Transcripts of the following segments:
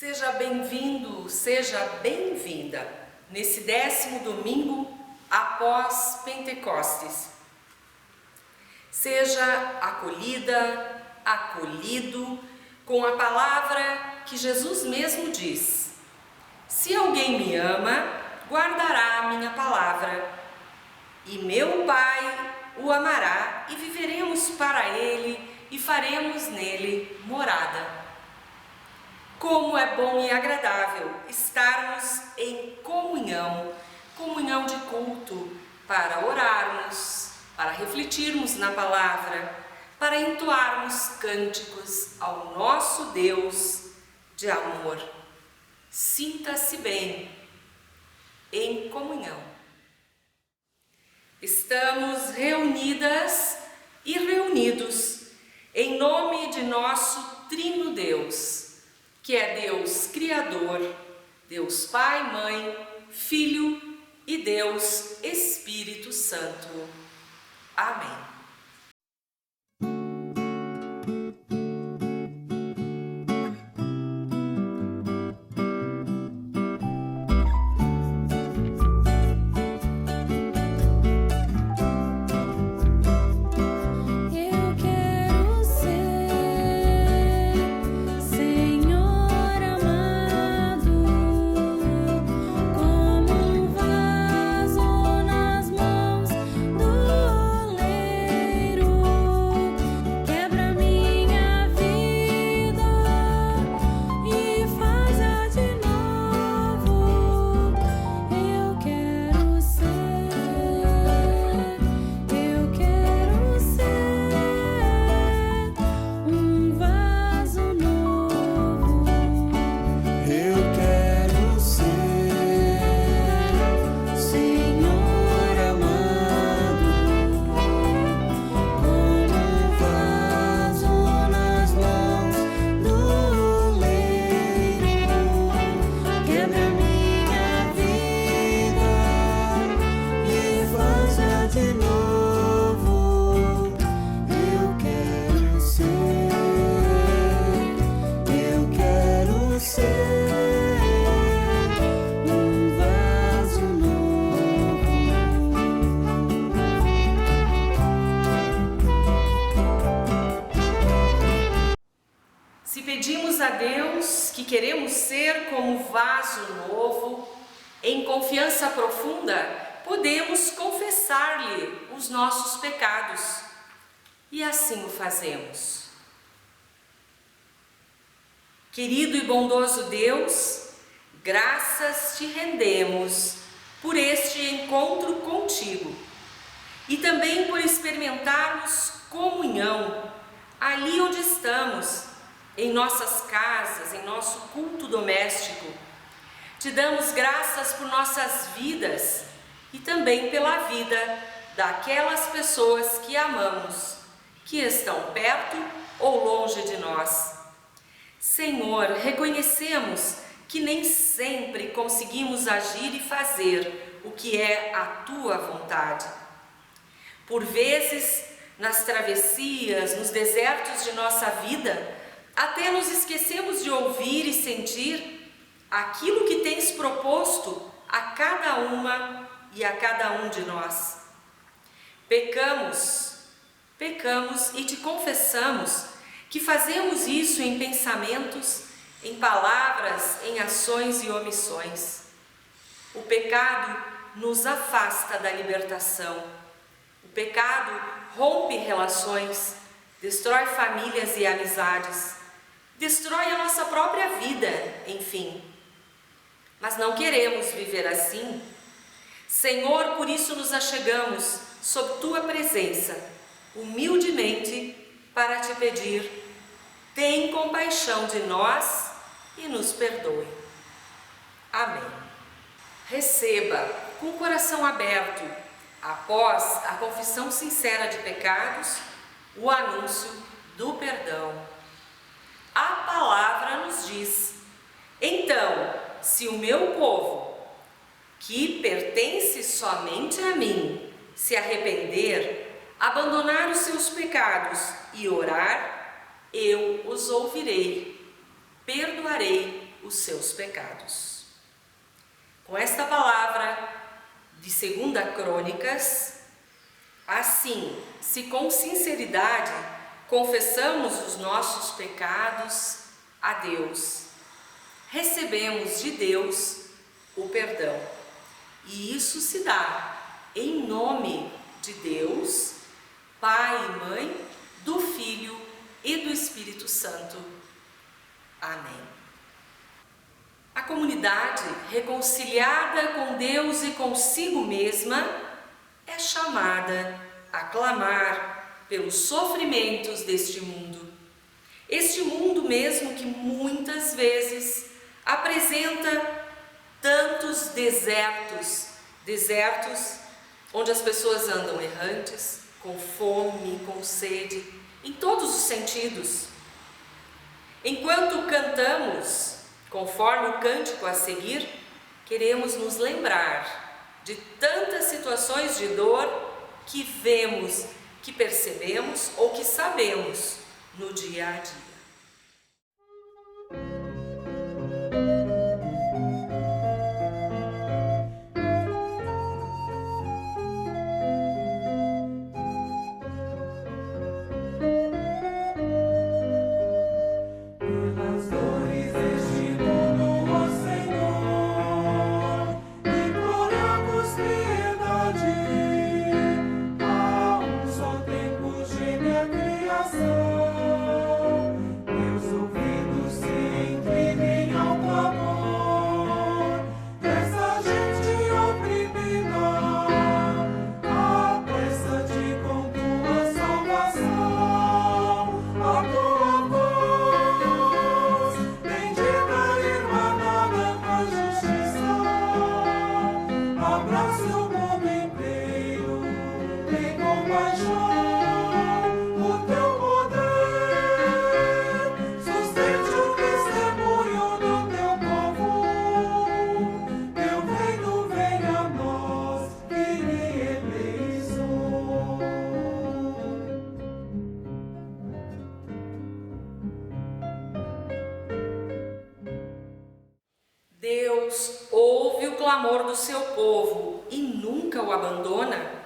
Seja bem-vindo, seja bem-vinda nesse 10º domingo após Pentecostes. Seja acolhida, acolhido com a palavra que Jesus mesmo diz: se alguém me ama, guardará a minha palavra, e meu Pai o amará, e viveremos para ele e faremos nele morada. Como é bom e agradável estarmos em comunhão de culto, para orarmos, para refletirmos na palavra, para entoarmos cânticos ao nosso Deus de amor. Sinta-se bem em comunhão. Estamos reunidas e reunidos em nome de nosso Trino Deus, que é Deus Criador, Deus Pai, Mãe, Filho e Deus Espírito Santo. Amém. Se pedimos a Deus que queremos ser como vaso novo, em confiança profunda, podemos confessar-lhe os nossos pecados, e assim o fazemos. Querido e bondoso Deus, graças te rendemos por este encontro contigo e também por experimentarmos comunhão ali onde estamos, em nossas casas, em nosso culto doméstico. Te damos graças por nossas vidas e também pela vida daquelas pessoas que amamos, que estão perto ou longe de nós. Senhor, reconhecemos que nem sempre conseguimos agir e fazer o que é a Tua vontade. Por vezes, nas travessias, nos desertos de nossa vida, até nos esquecemos de ouvir e sentir aquilo que tens proposto a cada uma e a cada um de nós. Pecamos e te confessamos que fazemos isso em pensamentos, em palavras, em ações e omissões. O pecado nos afasta da libertação. O pecado rompe relações, destrói famílias e amizades, destrói a nossa própria vida, enfim. Mas não queremos viver assim. Senhor, por isso nos achegamos sob Tua presença, humildemente, para te pedir: tem compaixão de nós e nos perdoe. Amém. Receba com o coração aberto, após a confissão sincera de pecados, o anúncio do perdão. A palavra nos diz: então, se o meu povo, que pertence somente a mim, se arrepender, abandonar os seus pecados e orar, eu os ouvirei, perdoarei os seus pecados. Com esta palavra de 2 Crônicas, assim, se com sinceridade confessamos os nossos pecados a Deus, recebemos de Deus o perdão. E isso se dá em nome de Deus, Pai e Mãe, do Filho e do Espírito Santo. Amém. A comunidade reconciliada com Deus e consigo mesma é chamada a clamar pelos sofrimentos deste mundo. Este mundo mesmo que muitas vezes apresenta tantos desertos onde as pessoas andam errantes, com fome, com sede, em todos os sentidos. Enquanto cantamos, conforme o cântico a seguir, queremos nos lembrar de tantas situações de dor que vemos, que percebemos ou que sabemos no dia a dia. Deus ouve o clamor do seu povo e nunca o abandona.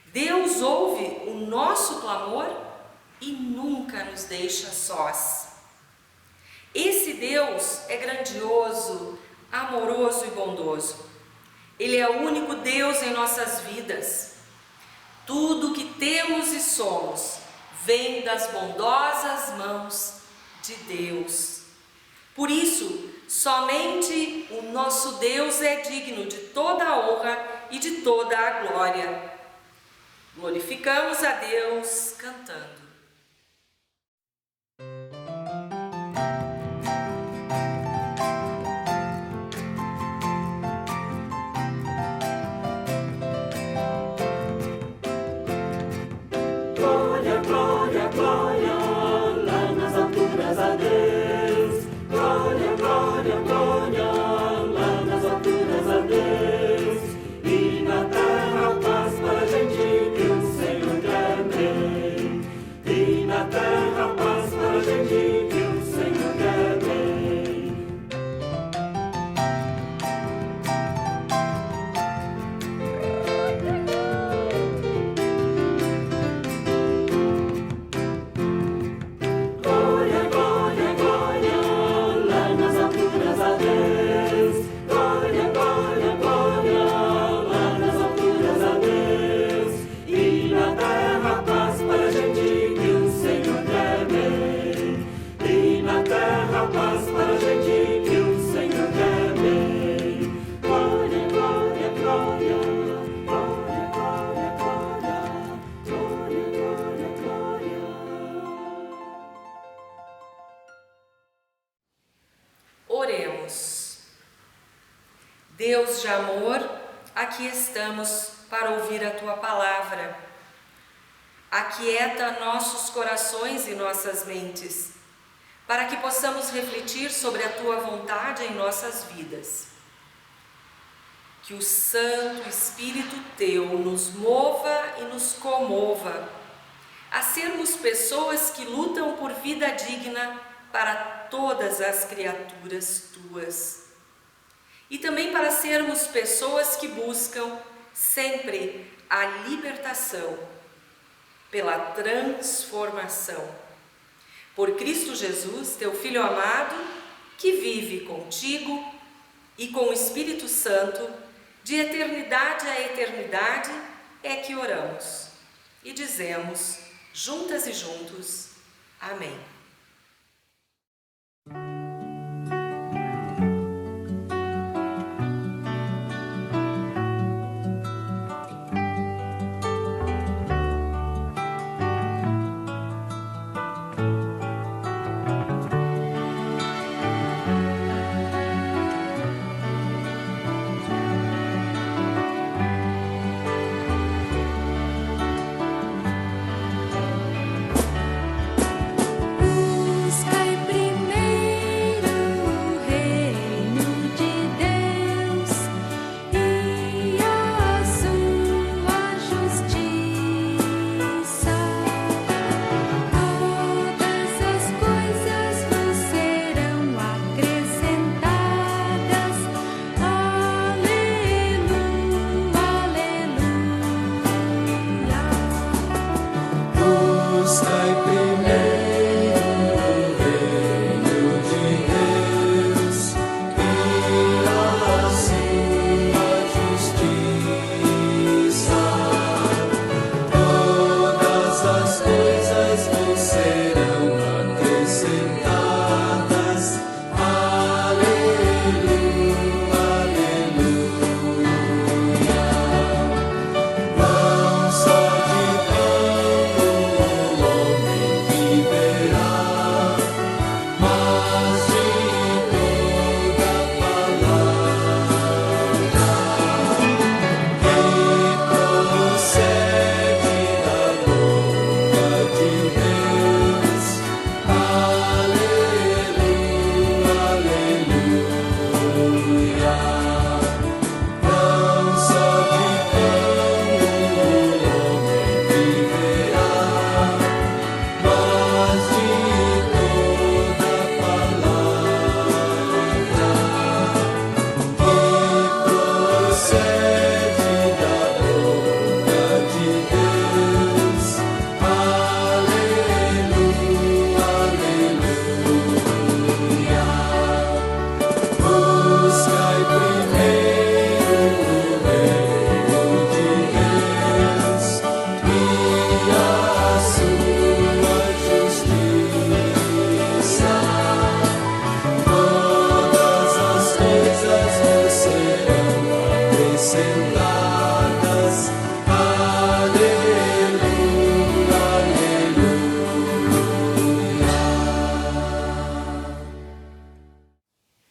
Deus ouve o nosso clamor e nunca nos deixa sós. Esse Deus é grandioso, amoroso e bondoso. Ele é o único Deus em nossas vidas. Tudo que temos e somos vem das bondosas mãos de Deus. Por isso, somente o nosso Deus é digno de toda a honra e de toda a glória. Glorificamos a Deus cantando. Glória, glória, glória, lá nas alturas a Deus. Glória, glória, glória, lá nas alturas a Deus. E na terra paz para a gente que o Senhor quer bem. E na terra paz para a gente que o Senhor quer bem. Glória, glória, glória, lá nas alturas a Deus. Glória, glória, glória, lá nas alturas a Deus. E na terra paz para a gente que o Senhor quer bem. E na terra paz para a gente que o Senhor quer bem. Glória, glória, glória, glória, glória, glória, glória, glória, glória. Oremos. Deus de amor, aqui estamos para ouvir a Tua palavra. Aquieta nossos corações e nossas mentes, para que possamos refletir sobre a Tua vontade em nossas vidas. Que o Santo Espírito Teu nos mova e nos comova a sermos pessoas que lutam por vida digna para todas as criaturas tuas. E também para sermos pessoas que buscam sempre a libertação pela transformação. Por Cristo Jesus, teu Filho amado, que vive contigo e com o Espírito Santo, de eternidade a eternidade, é que oramos e dizemos, juntas e juntos, amém.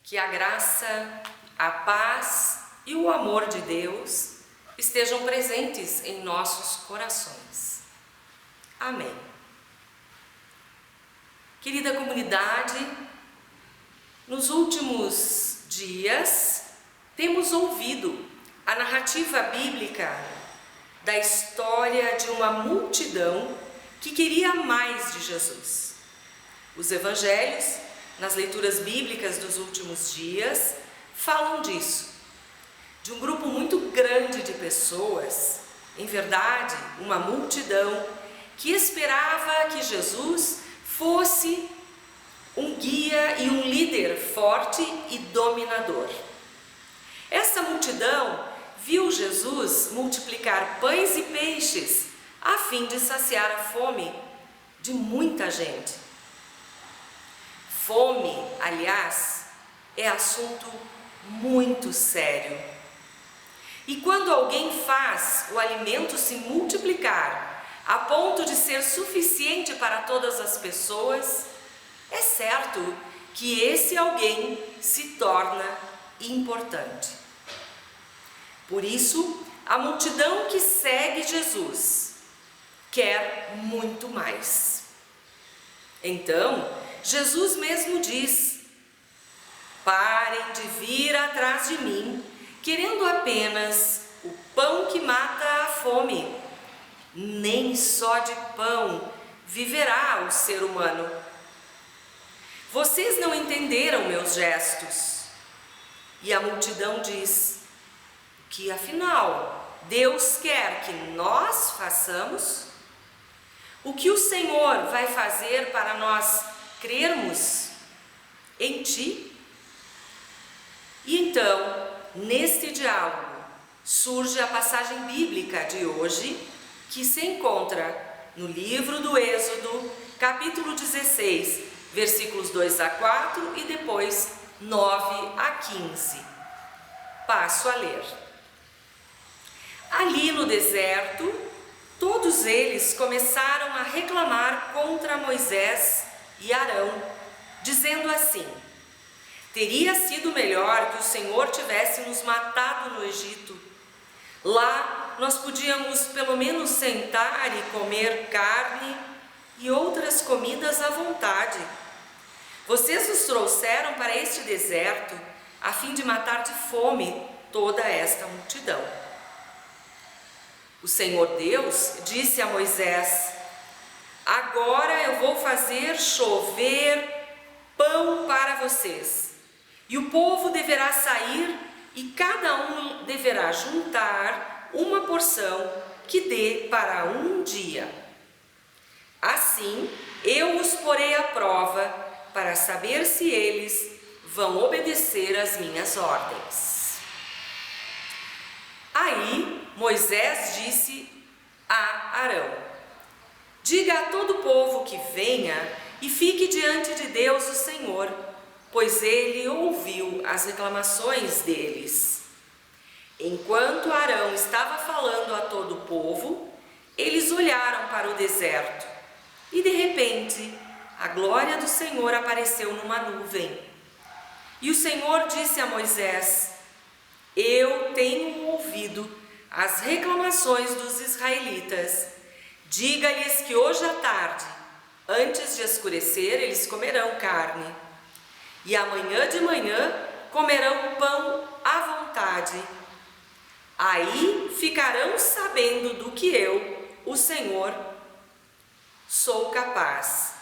Que a graça, a paz e o amor de Deus estejam presentes em nossos corações. Amém. Querida comunidade, nos últimos dias temos ouvido a narrativa bíblica da história de uma multidão que queria mais de Jesus. Os evangelhos, nas leituras bíblicas dos últimos dias, falam disso, de um grupo muito grande de pessoas, em verdade, uma multidão que esperava que Jesus fosse um guia e um líder forte e dominador. Essa multidão viu Jesus multiplicar pães e peixes a fim de saciar a fome de muita gente. Fome, aliás, é assunto muito sério. E quando alguém faz o alimento se multiplicar a ponto de ser suficiente para todas as pessoas, é certo que esse alguém se torna importante. Por isso, a multidão que segue Jesus quer muito mais. Então, Jesus mesmo diz: parem de vir atrás de mim, querendo apenas o pão que mata a fome. Nem só de pão viverá o ser humano. Vocês não entenderam meus gestos. E a multidão diz: que afinal Deus quer que nós façamos? O que o Senhor vai fazer para nós crermos em Ti? E então, neste diálogo, surge a passagem bíblica de hoje, que se encontra no livro do Êxodo, capítulo 16, versículos 2 a 4 e depois 9 a 15. Passo a ler. Ali no deserto, todos eles começaram a reclamar contra Moisés e Arão, dizendo assim: teria sido melhor que o Senhor tivesse nos matado no Egito. Lá nós podíamos pelo menos sentar e comer carne e outras comidas à vontade. Vocês nos trouxeram para este deserto a fim de matar de fome toda esta multidão. O Senhor Deus disse a Moisés: agora eu vou fazer chover pão para vocês. E o povo deverá sair e cada um deverá juntar uma porção que dê para um dia. Assim, eu os porei à prova para saber se eles vão obedecer às minhas ordens. Aí, Moisés disse a Arão: diga a todo o povo que venha e fique diante de Deus o Senhor, pois ele ouviu as reclamações deles. Enquanto Arão estava falando a todo o povo, eles olharam para o deserto e de repente a glória do Senhor apareceu numa nuvem. E o Senhor disse a Moisés: eu tenho ouvido as reclamações dos israelitas. Diga-lhes que hoje à tarde, antes de escurecer, eles comerão carne. E amanhã de manhã comerão pão à vontade. Aí ficarão sabendo do que eu, o Senhor, sou capaz.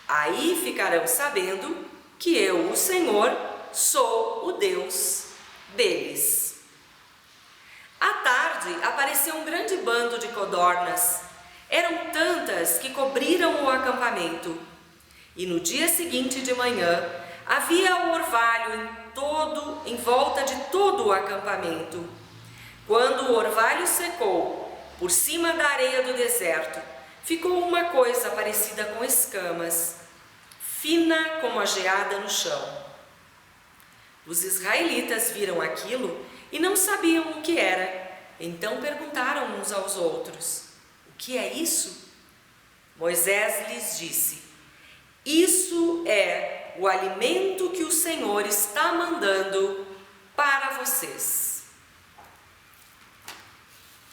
Aí ficarão sabendo que eu, o Senhor, sou o Deus deles. À tarde apareceu um grande bando de codornas. Eram tantas que cobriram o acampamento. E no dia seguinte de manhã, havia um orvalho em volta de todo o acampamento. Quando o orvalho secou, por cima da areia do deserto, ficou uma coisa parecida com escamas, fina como a geada no chão. Os israelitas viram aquilo e não sabiam o que era. Então perguntaram uns aos outros: o que é isso? Moisés lhes disse: isso é o alimento que o Senhor está mandando para vocês.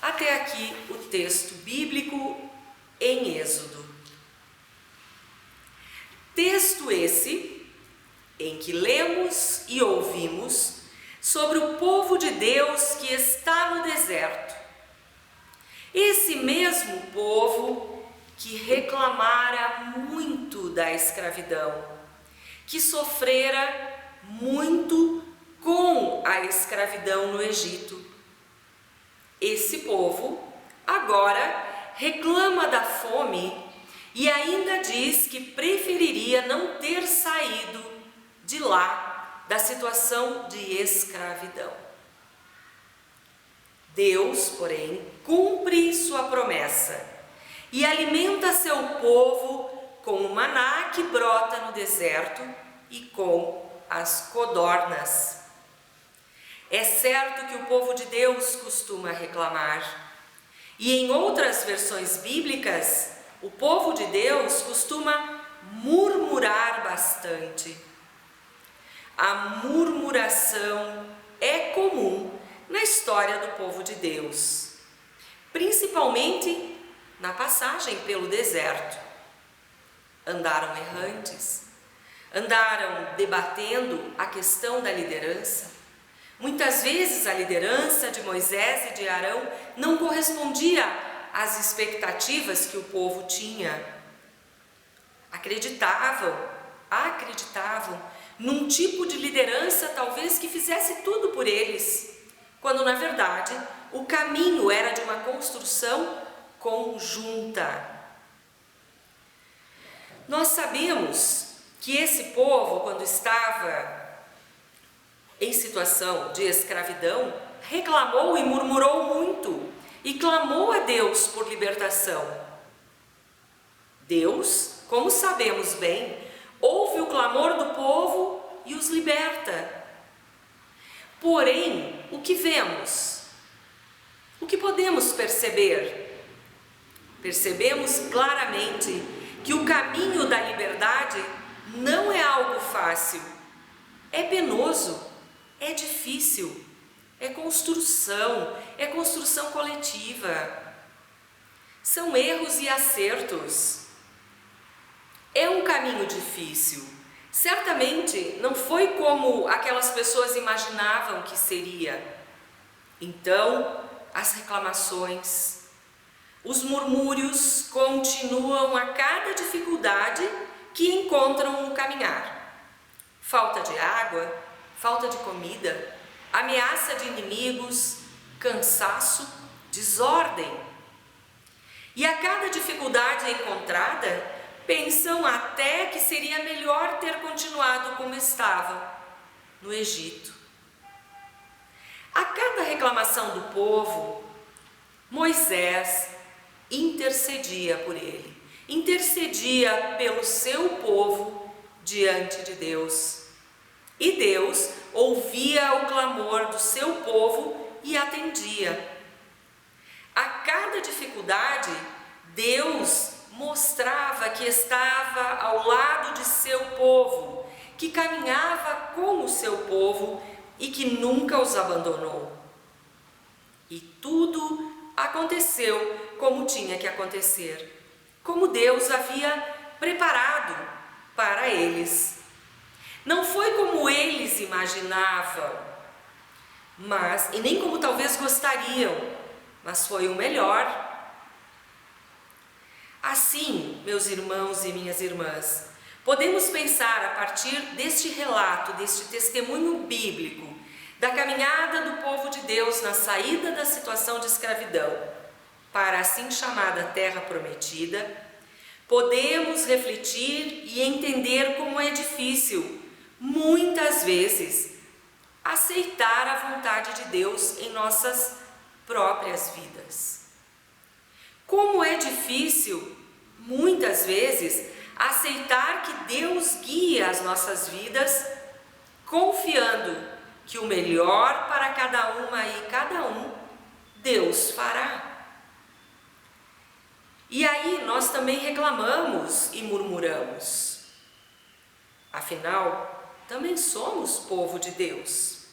Até aqui o texto bíblico em Êxodo. Texto esse em que lemos e ouvimos sobre o povo de Deus que está no deserto. Esse mesmo povo que reclamara muito da escravidão, que sofrera muito com a escravidão no Egito. Esse povo agora reclama da fome e ainda diz que preferiria não ter saído de lá, da situação de escravidão. Deus, porém, cumpre sua promessa e alimenta seu povo com o maná que brota no deserto e com as codornas. É certo que o povo de Deus costuma reclamar, e em outras versões bíblicas, o povo de Deus costuma murmurar bastante. A murmuração é comum na história do povo de Deus, principalmente na passagem pelo deserto. Andaram errantes, andaram debatendo a questão da liderança. Muitas vezes a liderança de Moisés e de Arão não correspondia às expectativas que o povo tinha. Acreditavam acreditavam num tipo de liderança talvez que fizesse tudo por eles, quando na verdade o caminho era de uma construção conjunta. Nós sabemos que esse povo, quando estava em situação de escravidão, reclamou e murmurou muito e clamou a Deus por libertação. Deus, como sabemos bem, ouve o clamor do povo e os liberta. Porém, o que vemos? O que podemos perceber? Percebemos claramente que o caminho da liberdade não é algo fácil, é penoso, é difícil, é construção coletiva, são erros e acertos. É um caminho difícil, certamente não foi como aquelas pessoas imaginavam que seria. Então, as reclamações, os murmúrios continuam a cada dificuldade que encontram no caminhar. Falta de água, falta de comida, ameaça de inimigos, cansaço, desordem. E a cada dificuldade encontrada, pensam até que seria melhor ter continuado como estava, no Egito. A cada reclamação do povo, Moisés intercedia por ele, intercedia pelo seu povo diante de Deus. E Deus ouvia o clamor do seu povo e atendia. A cada dificuldade, Deus mostrava que estava ao lado de seu povo, que caminhava com o seu povo e que nunca os abandonou. E tudo aconteceu como tinha que acontecer, como Deus havia preparado para eles. Não foi como eles imaginavam, e nem como talvez gostariam, mas foi o melhor. Assim, meus irmãos e minhas irmãs, podemos pensar a partir deste relato, deste testemunho bíblico, da caminhada do povo de Deus na saída da situação de escravidão para a assim chamada Terra Prometida, podemos refletir e entender como é difícil, muitas vezes, aceitar a vontade de Deus em nossas próprias vidas. Como é difícil, muitas vezes, aceitar que Deus guia as nossas vidas, confiando que o melhor para cada uma e cada um, Deus fará. E aí nós também reclamamos e murmuramos. Afinal, também somos povo de Deus.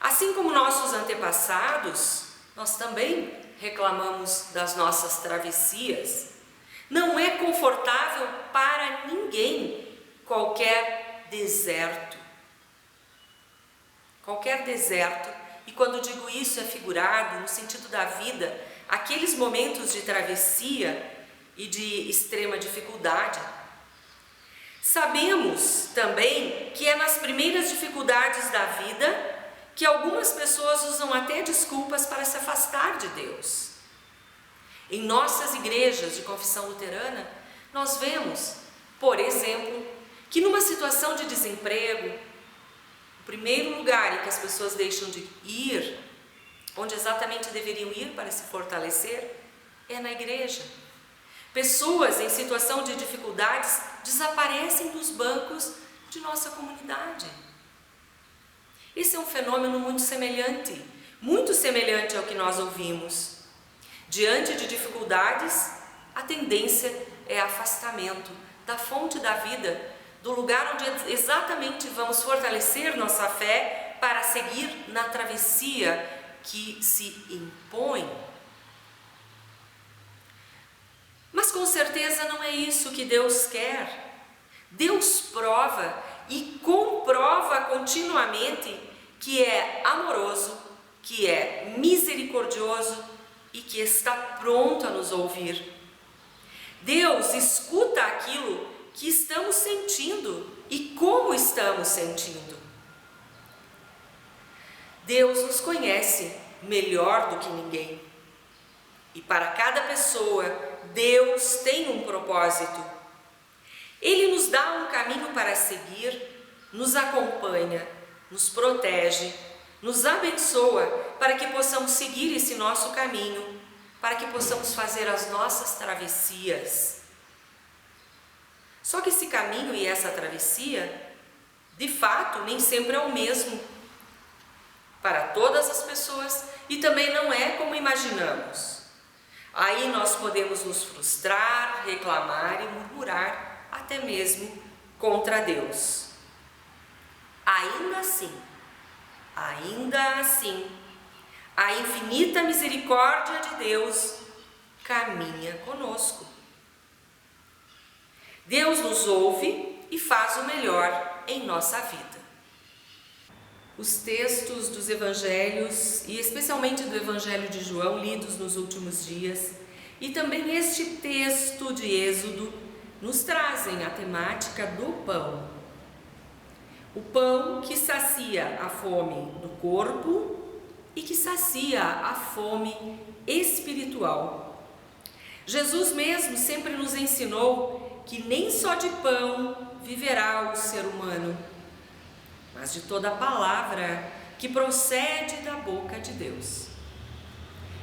Assim como nossos antepassados, nós também reclamamos das nossas travessias. Não é confortável para ninguém qualquer deserto. Qualquer deserto, e quando digo isso é figurado no sentido da vida, aqueles momentos de travessia e de extrema dificuldade. Sabemos também que é nas primeiras dificuldades da vida que algumas pessoas usam até desculpas para se afastar de Deus. Em nossas igrejas de confissão luterana, nós vemos, por exemplo, que numa situação de desemprego, o primeiro lugar em que as pessoas deixam de ir, onde exatamente deveriam ir para se fortalecer, é na igreja. Pessoas em situação de dificuldades desaparecem dos bancos de nossa comunidade. Esse é um fenômeno muito semelhante ao que nós ouvimos. Diante de dificuldades, a tendência é afastamento da fonte da vida, do lugar onde exatamente vamos fortalecer nossa fé para seguir na travessia que se impõe. Mas com certeza não é isso que Deus quer. Deus prova e comprova continuamente que é amoroso, que é misericordioso e que está pronto a nos ouvir. Deus escuta aquilo que estamos sentindo e como estamos sentindo. Deus nos conhece melhor do que ninguém. E para cada pessoa, Deus tem um propósito. Ele nos dá um caminho para seguir, nos acompanha, nos protege, nos abençoa para que possamos seguir esse nosso caminho, para que possamos fazer as nossas travessias. Só que esse caminho e essa travessia, de fato, nem sempre é o mesmo para todas as pessoas e também não é como imaginamos. Aí nós podemos nos frustrar, reclamar e murmurar, até mesmo contra Deus. Ainda assim, a infinita misericórdia de Deus caminha conosco. Deus nos ouve e faz o melhor em nossa vida. Os textos dos evangelhos, e especialmente do Evangelho de João, lidos nos últimos dias, e também este texto de Êxodo, nos trazem a temática do pão. O pão que sacia a fome do corpo e que sacia a fome espiritual. Jesus mesmo sempre nos ensinou que nem só de pão viverá o ser humano, mas de toda a palavra que procede da boca de Deus.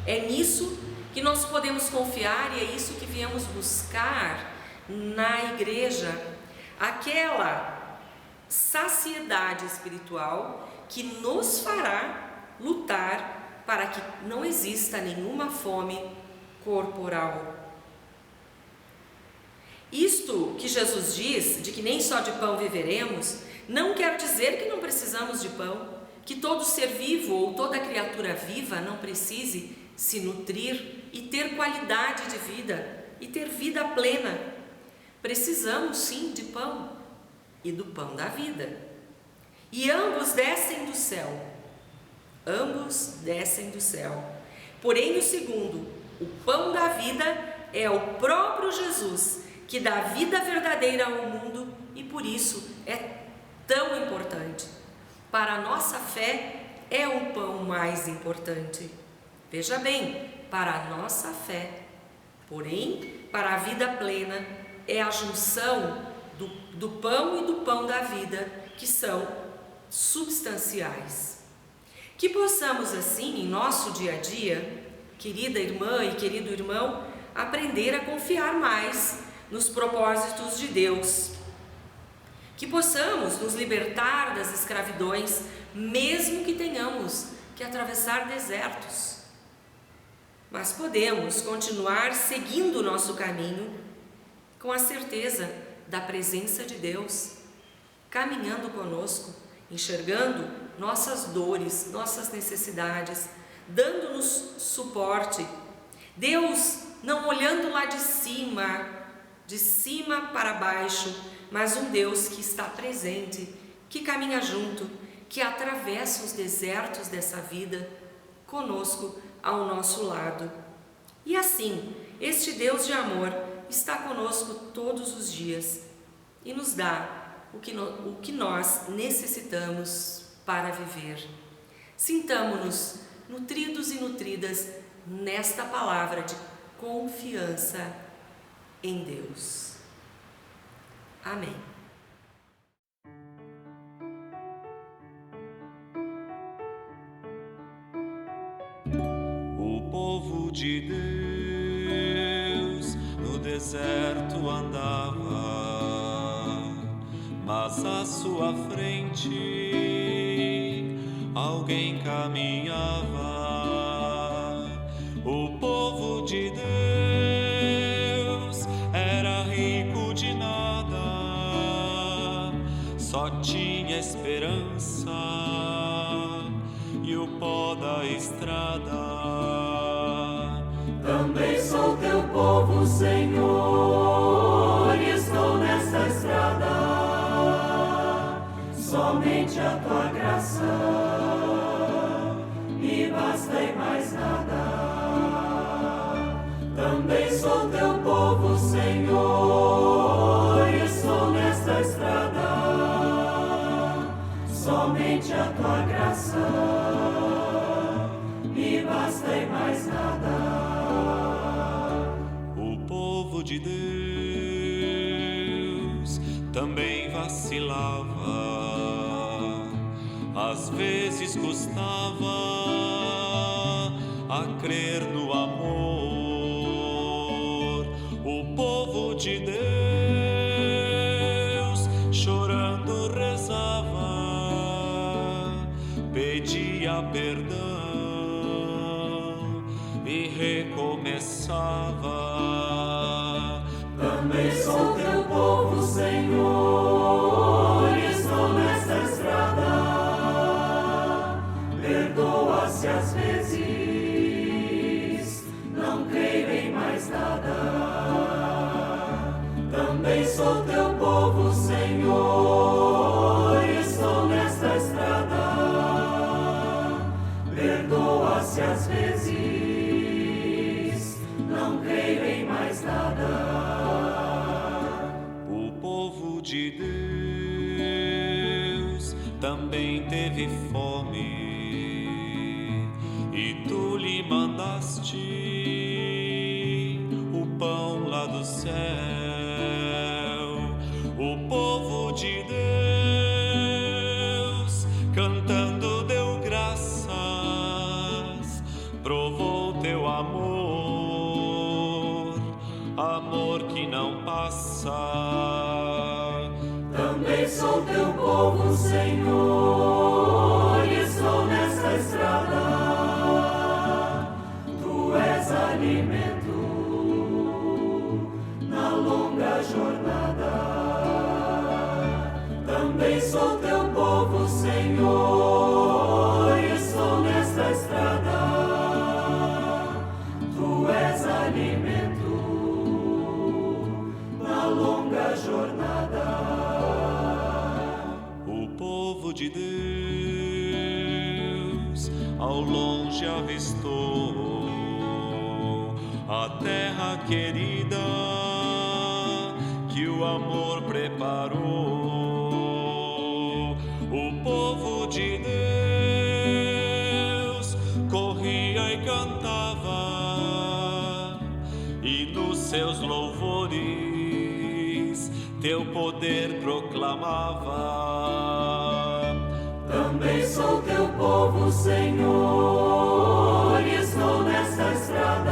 É nisso que nós podemos confiar e é isso que viemos buscar na igreja, aquela saciedade espiritual que nos fará lutar para que não exista nenhuma fome corporal. Isto que Jesus diz, de que nem só de pão viveremos, não quer dizer que não precisamos de pão, que todo ser vivo ou toda criatura viva não precise se nutrir e ter qualidade de vida e ter vida plena. Precisamos sim de pão e do pão da vida. E ambos descem do céu. Ambos descem do céu. Porém, o segundo, o pão da vida, é o próprio Jesus, que dá vida verdadeira ao mundo e por isso é tão importante. Para a nossa fé, é o pão mais importante. Veja bem, para a nossa fé. Porém, para a vida plena, é a junção do pão e do pão da vida, que são substanciais. Que possamos assim, em nosso dia a dia, querida irmã e querido irmão, aprender a confiar mais nos propósitos de Deus. Que possamos nos libertar das escravidões, mesmo que tenhamos que atravessar desertos. Mas podemos continuar seguindo o nosso caminho com a certeza da presença de Deus, caminhando conosco, enxergando nossas dores, nossas necessidades, dando-nos suporte. Deus não olhando lá de cima para baixo, mas um Deus que está presente, que caminha junto, que atravessa os desertos dessa vida conosco ao nosso lado. E assim, este Deus de amor está conosco todos os dias e nos dá o que nós necessitamos para viver. Sintamo-nos nutridos e nutridas nesta palavra de confiança em Deus. Amém. O povo de Deus no deserto andava, mas à sua frente alguém caminhava. O povo de Deus era rico de nada, só tinha esperança e o pó da estrada. Também sou teu povo, Senhor, e estou nesta estrada. Somente a tua graça me basta e mais nada. Também sou teu povo, Senhor, e estou coração, me basta e mais nada. O povo de Deus também vacilava, às vezes custava a crer no amor. O povo de Deus chorando rezava, pedia perdão e recomeçava. Também sou teu povo, Senhor, e estou nesta estrada. Perdoa-se às vezes, não creio em mais nada. Também sou teu povo, Senhor, e estou nesta estrada. Perdoa-se às vezes, não creio em mais nada. O povo de Deus também teve fome, e tu lhe mandaste o pão lá do céu. O povo de Deus cantando deu graças, provou teu amor, amor que não passa. Também sou teu povo, Senhor, e estou nesta estrada. Tu és alimento na longa jornada. Também sou teu povo, Senhor, e estou nesta estrada. Tu és alimento na longa jornada. O povo de Deus ao longe avistou a terra querida que o amor preparou. O povo de Deus corria e cantava, e nos seus louvores teu poder proclamava. Também sou teu povo, Senhor, e estou nesta estrada,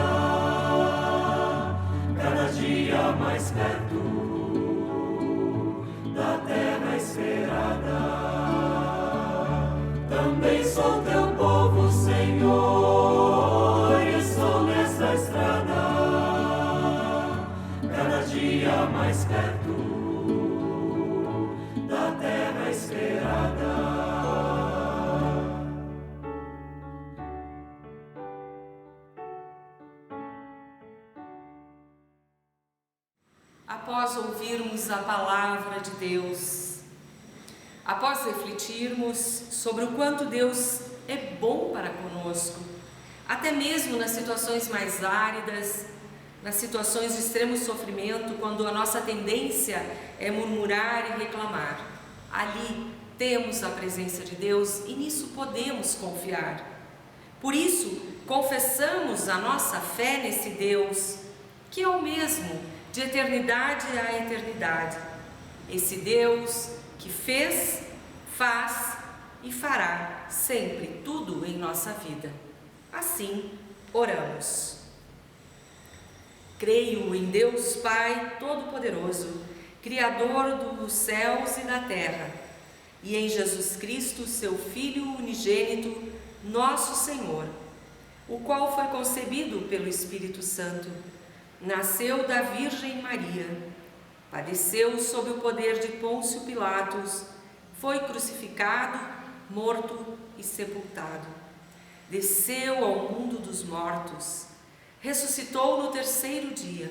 cada dia mais perto da terra esperada. Também sou teu povo, Senhor, e estou nesta estrada, cada dia mais perto da terra esperada. Após ouvirmos a palavra de Deus, após refletirmos sobre o quanto Deus é bom para conosco, até mesmo nas situações mais áridas, nas situações de extremo sofrimento, quando a nossa tendência é murmurar e reclamar, ali temos a presença de Deus e nisso podemos confiar. Por isso, confessamos a nossa fé nesse Deus, que é o mesmo de eternidade a eternidade. Esse Deus que fez, faz e fará sempre tudo em nossa vida. Assim, oramos. Creio em Deus Pai Todo-Poderoso, Criador dos céus e da terra, e em Jesus Cristo, seu Filho unigênito, nosso Senhor, o qual foi concebido pelo Espírito Santo, nasceu da Virgem Maria, padeceu sob o poder de Pôncio Pilatos, foi crucificado, morto e sepultado. Desceu ao mundo dos mortos, ressuscitou no terceiro dia,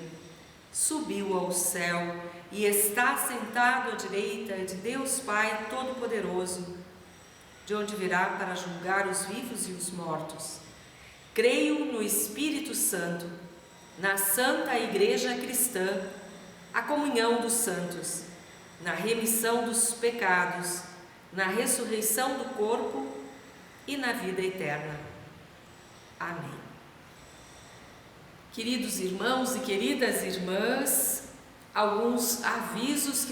subiu ao céu e está sentado à direita de Deus Pai Todo-Poderoso, de onde virá para julgar os vivos e os mortos. Creio no Espírito Santo, na Santa Igreja Cristã, a comunhão dos santos, na remissão dos pecados, na ressurreição do corpo na vida eterna. Amém. Queridos irmãos e queridas irmãs, alguns avisos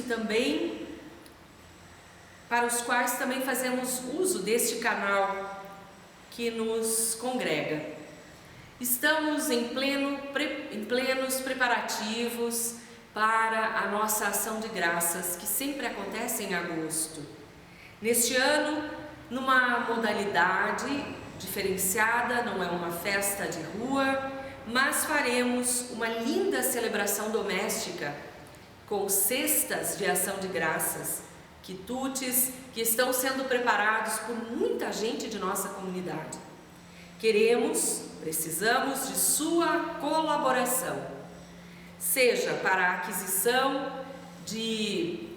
para os quais também fazemos uso deste canal que nos congrega. Estamos em plenos preparativos para a nossa ação de graças, que sempre acontece em agosto. Neste ano, numa modalidade diferenciada, não é uma festa de rua, mas faremos uma linda celebração doméstica com cestas de ação de graças, quitutes que estão sendo preparados por muita gente de nossa comunidade. Precisamos de sua colaboração, seja para a aquisição de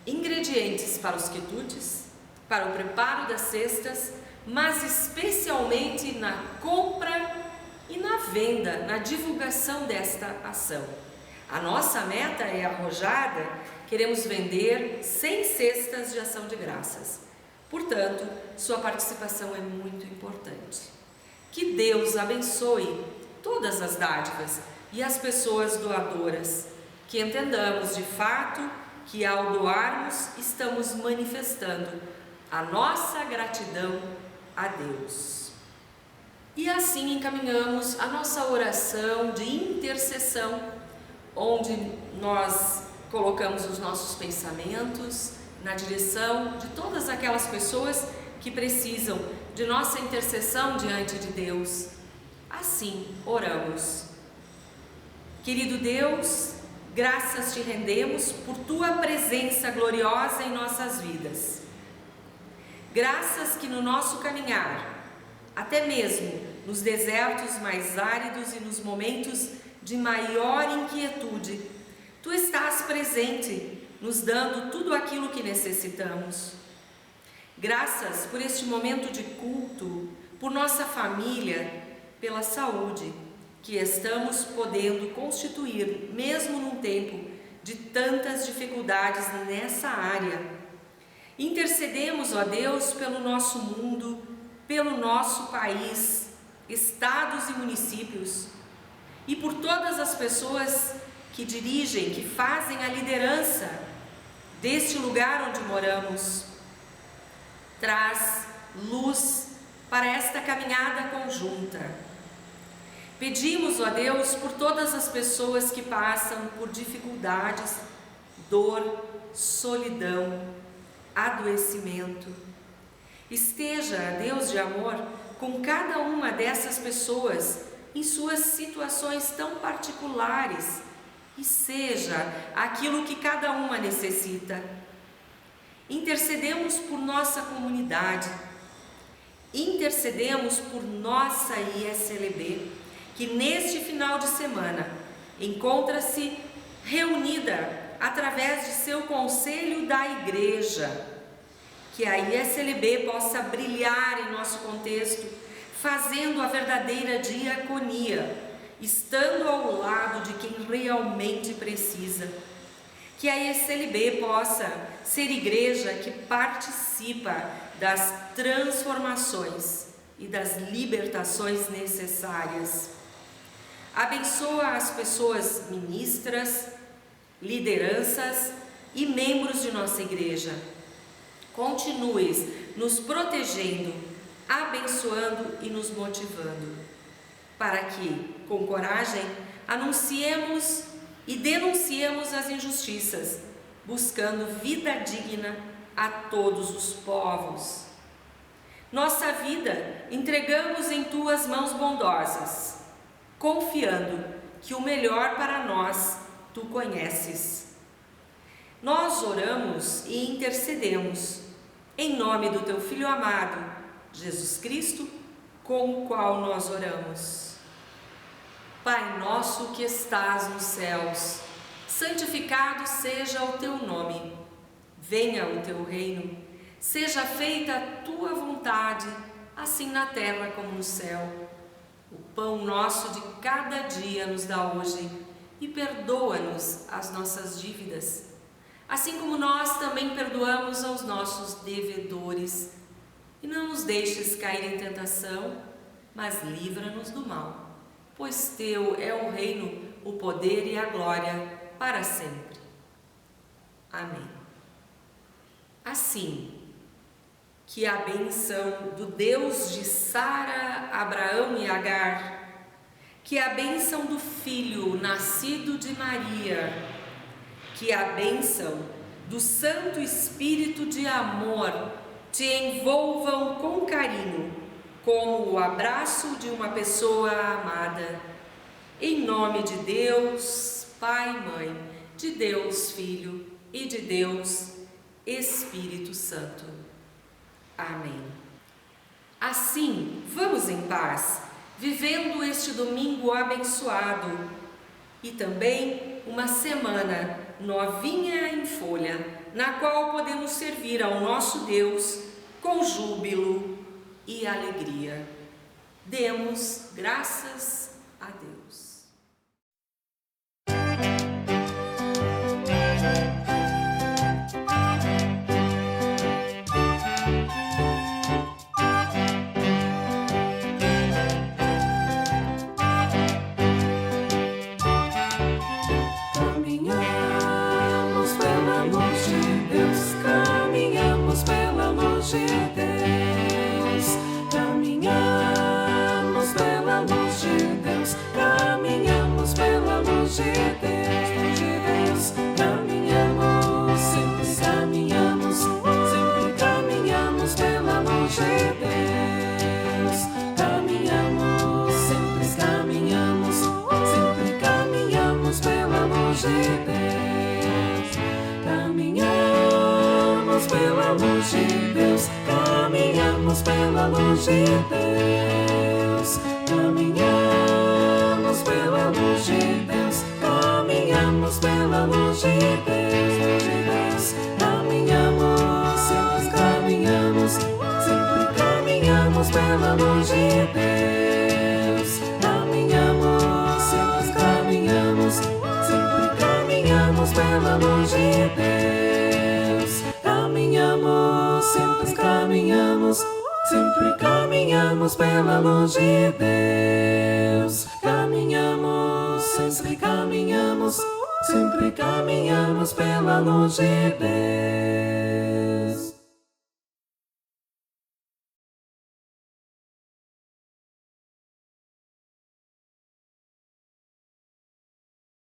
ingredientes para os quitutes, para o preparo das cestas, mas especialmente na compra e na venda, na divulgação desta ação. A nossa meta é arrojada, queremos vender 100 cestas de ação de graças. Portanto, sua participação é muito importante. Que Deus abençoe todas as dádivas e as pessoas doadoras, que entendamos de fato que ao doarmos estamos manifestando a nossa gratidão a Deus. E assim encaminhamos a nossa oração de intercessão, onde nós colocamos os nossos pensamentos na direção de todas aquelas pessoas que precisam de nossa intercessão diante de Deus. Assim oramos. Querido Deus, graças te rendemos por tua presença gloriosa em nossas vidas. Graças que no nosso caminhar, até mesmo nos desertos mais áridos e nos momentos de maior inquietude, tu estás presente, nos dando tudo aquilo que necessitamos. Graças por este momento de culto, por nossa família, pela saúde que estamos podendo constituir, mesmo num tempo de tantas dificuldades nessa área. Intercedemos, ó Deus, pelo nosso mundo, pelo nosso país, estados e municípios, e por todas as pessoas que dirigem, que fazem a liderança deste lugar onde moramos. Traz luz para esta caminhada conjunta. Pedimos, ó Deus, por todas as pessoas que passam por dificuldades, dor, solidão, adoecimento. Esteja, Deus de amor, com cada uma dessas pessoas em suas situações tão particulares e seja aquilo que cada uma necessita. Intercedemos por nossa comunidade, intercedemos por nossa ISLB, que neste final de semana encontra-se reunida através de seu conselho da igreja. Que a ISLB possa brilhar em nosso contexto, fazendo a verdadeira diaconia, estando ao lado de quem realmente precisa. Que a ISLB possa ser igreja que participa das transformações e das libertações necessárias. Abençoa as pessoas ministras, lideranças e membros de nossa igreja. Continues nos protegendo, abençoando e nos motivando, para que, com coragem, anunciemos e denunciemos as injustiças, buscando vida digna a todos os povos. Nossa vida entregamos em tuas mãos bondosas, confiando que o melhor para nós tu conheces. Nós oramos e intercedemos em nome do teu Filho amado, Jesus Cristo, com o qual nós oramos. Pai nosso que estás nos céus, santificado seja o teu nome. Venha o teu reino, seja feita a tua vontade, assim na terra como no céu. O pão nosso de cada dia nos dá hoje e perdoa-nos as nossas dívidas, assim como nós também perdoamos aos nossos devedores. e não nos deixes cair em tentação, mas livra-nos do mal, pois teu é o reino, o poder e a glória para sempre. Amém. Assim, que a bênção do Deus de Sara, Abraão e Agar, que a bênção do Filho nascido de Maria, que a bênção do Santo Espírito de amor te envolvam com carinho, como o abraço de uma pessoa amada. Em nome de Deus, Pai e Mãe, de Deus Filho e de Deus Espírito Santo. Amém. Assim, vamos em paz, vivendo este domingo abençoado e também uma semana novinha em folha, na qual podemos servir ao nosso Deus com júbilo e alegria. Demos graças a Deus. Caminhamos pela luz de Deus, caminhamos pela luz de Deus, caminhamos pela luz de Deus, caminhamos pela luz de Deus, caminhamos, sempre caminhamos, sempre caminhamos pela luz de Deus, caminhamos, sempre caminhamos, sempre caminhamos pela luz de Deus, caminhamos pela luz de Deus, caminhamos pela luz de Deus, caminhamos pela luz de Deus, caminhamos pela luz de Deus, caminhamos, sempre caminhamos, sempre caminhamos pela luz de Deus, caminhamos, sempre caminhamos, sempre caminhamos pela luz de Deus, caminhamos, sempre caminhamos, sempre caminhamos pela luz de Deus, caminhamos, sempre caminhamos, sempre caminhamos pela luz de Deus.